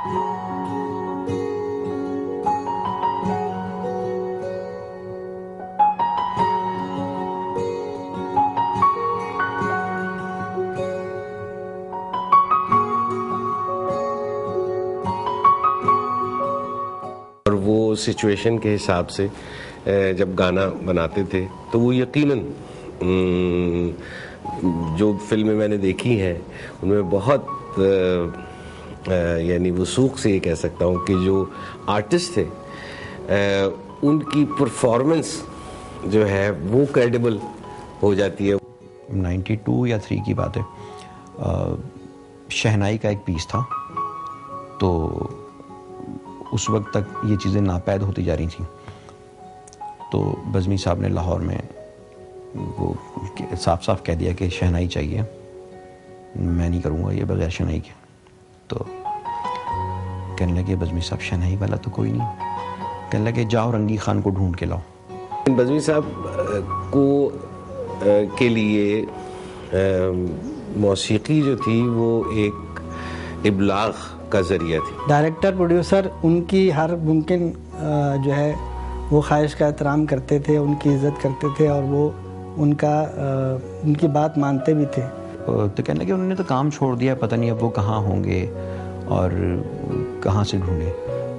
और वो सिचुएशन के हिसाब से जब गाना बनाते थे तो वो यकीनन जो फिल्में मैंने देखी हैं उनमें बहुत यानी वसूख से ये कह सकता हूँ कि जो आर्टिस्ट थे उनकी परफॉर्मेंस जो है वो क्रेडिबल हो जाती है। 92 या 3 की बात है, शहनाई का एक पीस था, तो उस वक्त तक ये चीज़ें नापैद होती जा रही थी। तो बज़मी साहब ने लाहौर में वो साफ साफ कह दिया कि शहनाई चाहिए, मैं नहीं करूँगा ये बगैर शहनाई के। तो कहने लगे बज़मी साहब शहनाई वाला तो कोई नहीं, कहने लगे जाओ रंगी खान को ढूंढ के लाओ। बज़मी साहब को के लिए मौसीकी जो थी वो एक इब्लाग का जरिया थी। डायरेक्टर प्रोड्यूसर उनकी हर मुमकिन जो है वो ख्वाहिश का एहतराम करते थे, उनकी इज़्ज़त करते थे और वो उनकी बात मानते भी थे। तो कहने लगे उन्होंने तो काम छोड़ दिया, पता नहीं अब वो कहाँ होंगे और कहाँ से ढूंढे।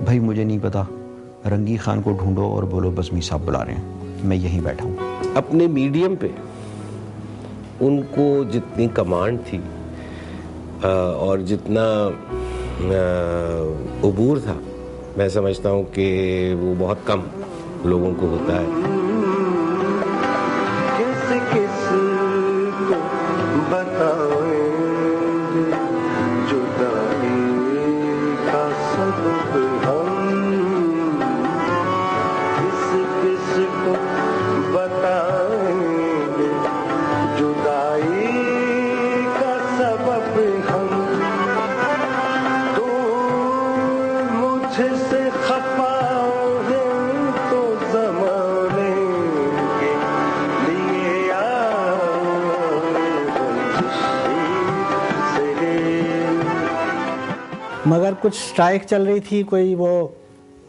भाई मुझे नहीं पता, रंगी खान को ढूंढो और बोलो बज़मी साहब बुला रहे हैं, मैं यहीं बैठा हूँ। अपने मीडियम पे उनको जितनी कमांड थी और जितना उबूर था, मैं समझता हूँ कि वो बहुत कम लोगों को होता है। मगर कुछ स्ट्राइक चल रही थी, कोई वो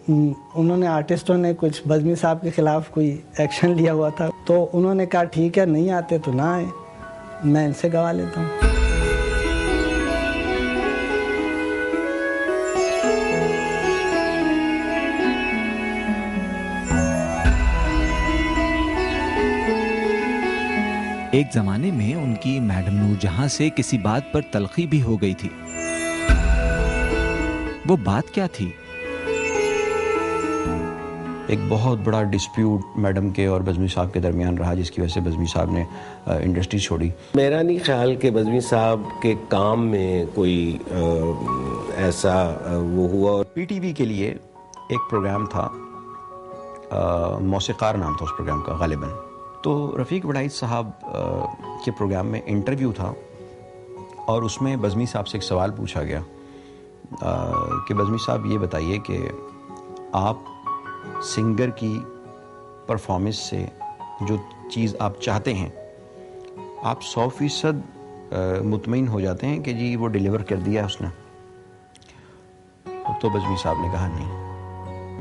उन्होंने आर्टिस्टों ने कुछ बज़मी साहब के ख़िलाफ़ कोई एक्शन लिया हुआ था, तो उन्होंने कहा ठीक है नहीं आते तो ना आए, मैं इनसे गवा लेता हूँ। एक ज़माने में उनकी मैडम नूरजहां से किसी बात पर तलखी भी हो गई थी। वो बात क्या थी? एक बहुत बड़ा डिस्प्यूट मैडम के और बज़मी साहब के दरमियान रहा, जिसकी वजह से बज़मी साहब ने इंडस्ट्री छोड़ी। मेरा नहीं ख्याल कि बज़मी साहब के काम में कोई ऐसा वो हुआ। पीटीवी के लिए एक प्रोग्राम था, मौसीक़ार नाम था उस प्रोग्राम का गालिबन। तो रफ़ीक वड़ाइच साहब के प्रोग्राम में इंटरव्यू था और उसमें बज़मी साहब से एक सवाल पूछा गया कि बज़मी साहब ये बताइए कि आप सिंगर की परफॉर्मेंस से जो चीज़ आप चाहते हैं, आप 100% मुतमईन हो जाते हैं कि जी वो डिलीवर कर दिया है उसने? तो बज़मी साहब ने कहा नहीं,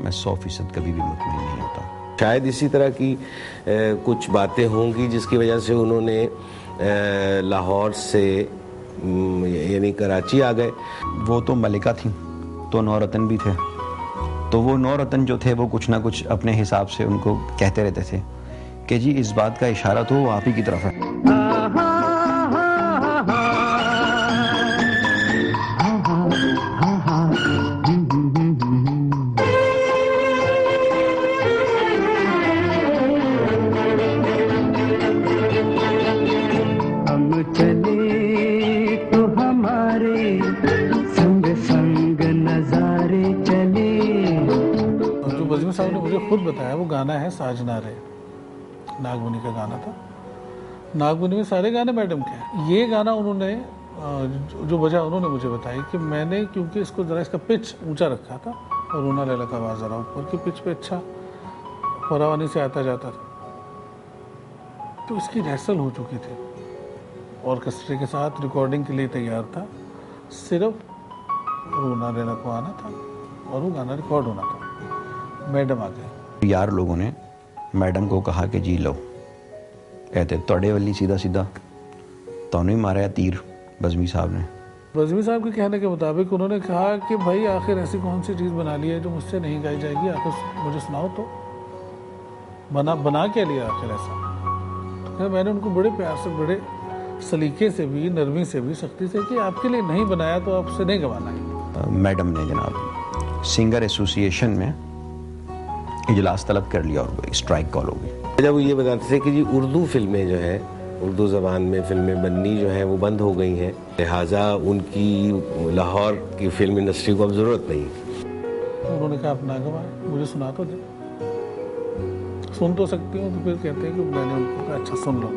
मैं 100% कभी भी मुतमईन नहीं होता। शायद इसी तरह की कुछ बातें होंगी जिसकी वजह से उन्होंने लाहौर से यानी कराची आ गए। वो तो मलिका थी, तो 9 रतन भी थे, तो वो 9 रतन जो थे वो कुछ ना कुछ अपने हिसाब से उनको कहते रहते थे कि जी इस बात का इशारा तो वो आप ही की तरफ है। साहब ने मुझे खुद बताया वो गाना है साजना रे, नागमणि का गाना था। नागमणि में सारे गाने मैडम के हैं। ये गाना उन्होंने जो वजह उन्होंने मुझे बताई कि मैंने क्योंकि इसको ज़रा इसका पिच ऊंचा रखा था और रोना लैला का आवाज़ ज़रा ऊपर की पिच पे अच्छा फरावानी से आता जाता था, तो इसकी रिहर्सल हो चुकी थी, ऑर्केस्ट्रे के साथ रिकॉर्डिंग के लिए तैयार था। सिर्फ रोना रेना को आना था और वो गाना रिकॉर्ड होना था। मैडम आ गए। यार लोगों ने मैडम को कहा कि जी लो, कहते तोड़े वाली सीधा सीधा तोनू ही मारा तीर बज़मी साहब ने। बज़मी साहब के कहने के मुताबिक उन्होंने कहा कि भाई आखिर ऐसी कौन सी चीज़ बना ली है जो मुझसे नहीं गाई जाएगी, आखिर मुझे सुनाओ तो, बना क्या लिया आखिर ऐसा। तो मैंने उनको बड़े प्यार से, बड़े सलीके से भी, नरमी से भी, सख्ती से कि आपके लिए नहीं बनाया तो आपसे नहीं गवाना है। मैडम ने जनाब सिंगर एसोसिएशन में इजलास तलब कर लिया और वो स्ट्राइक कॉल हो गई। जब वो ये बताते थे कि जी उर्दू फिल्में जो है, उर्दू ज़बान में फिल्में बननी जो है वो बंद हो गई हैं, लिहाजा उनकी लाहौर की फिल्म इंडस्ट्री को अब ज़रूरत नहीं। उन्होंने कहा आप ना गवाएं, मुझे सुना तो दे। सुन तो सकती हूँ। तो फिर कहते हैं कि मैंने उनको कहा अच्छा सुन लो,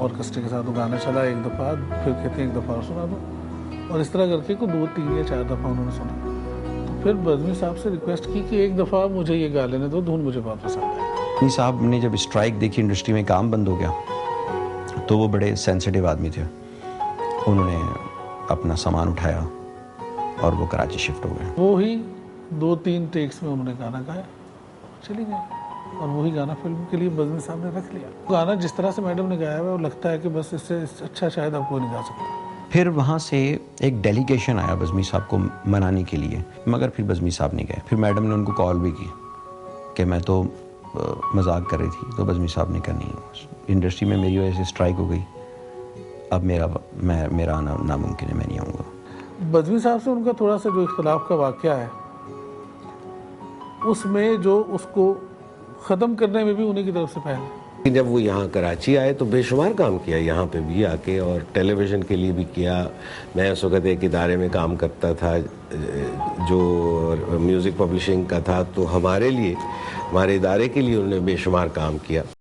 ऑर्केस्ट्रा के साथ वो गाना चला एक दफ़ा, फिर कहते हैं एक दफ़ा और सुना दो, और इस तरह करके को 2, 3 या 4 दफ़ा उन्होंने सुना। तो फिर बज़मी साहब से रिक्वेस्ट की कि एक दफ़ा मुझे ये गा लेने दो, धुन मुझे बहुत पसंद है। बज़मी साहब ने जब स्ट्राइक देखी, इंडस्ट्री में काम बंद हो गया, तो वो बड़े सेंसिटिव आदमी थे। उन्होंने अपना सामान उठाया और वो कराची शिफ्ट हो गए। वो ही 2-3 टेक्स में उन्होंने गाना गाया, चली गई, और वही गाना फिल्म के लिए बज़मी साहब ने रख लिया। गाना जिस तरह से मैडम ने गाया है वो लगता है कि बस इससे अच्छा शायद आप कोई नहीं गा सकता। फिर वहाँ से एक डेलीगेशन आया बज़मी साहब को मनाने के लिए, मगर फिर बज़मी साहब नहीं गए। फिर मैडम ने उनको कॉल भी की कि मैं तो मजाक कर रही थी, तो बज़मी साहब ने कहा नहीं, इंडस्ट्री में मेरी वजह से स्ट्राइक हो गई, अब मेरा आना नामुमकिन है, मैं नहीं आऊँगा। बज़मी साहब से उनका थोड़ा सा जो इख्तलाफ का वाक़या है, उसमें जो उसको ख़त्म करने में भी उन्हीं की तरफ से पहले। जब वो यहाँ कराची आए तो बेशुमार काम किया यहाँ पे भी आके, और टेलीविज़न के लिए भी किया। मैं उस वक़्त एक इदारे में काम करता था जो म्यूज़िक पब्लिशिंग का था, तो हमारे लिए, हमारे इदारे के लिए उन्होंने बेशुमार काम किया।